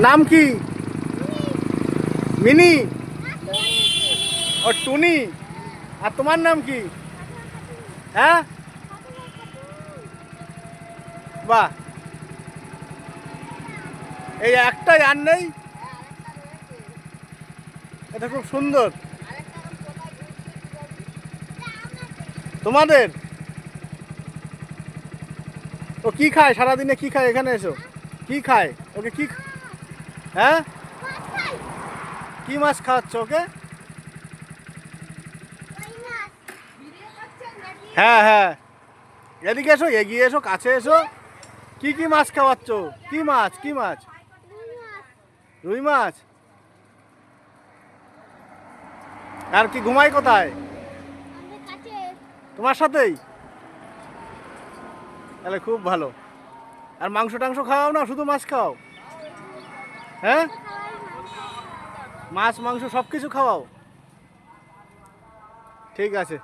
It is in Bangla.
নাম কি? মিনি ও টুনি। আর তোমার নাম কি? হ্যাঁ, বাহ, এই একটাই আর নেই? এটা খুব সুন্দর। তোমাদের ও কি খায় সারাদিনে? কি খায়? এখানে এসো। কি খায় ওকে? হ্যাঁ, কি মাছ খাওয়াচ্ছ ওকে? হ্যাঁ হ্যাঁ, এদিকে এসো, এগিয়ে এসো, কাছে এসো। কি কি মাছ খাওয়াচ্ছ? কি মাছ? কি মাছ? রুই মাছ। আর কি ঘুমাই কোথায়? তোমার সাথেই? তাহলে খুব ভালো। আর মাংস টাংস খাওয়াও না, শুধু মাছ খাও? হ্যাঁ, মাছ মাংস সব কিছু খাওয়াও? ঠিক আছে।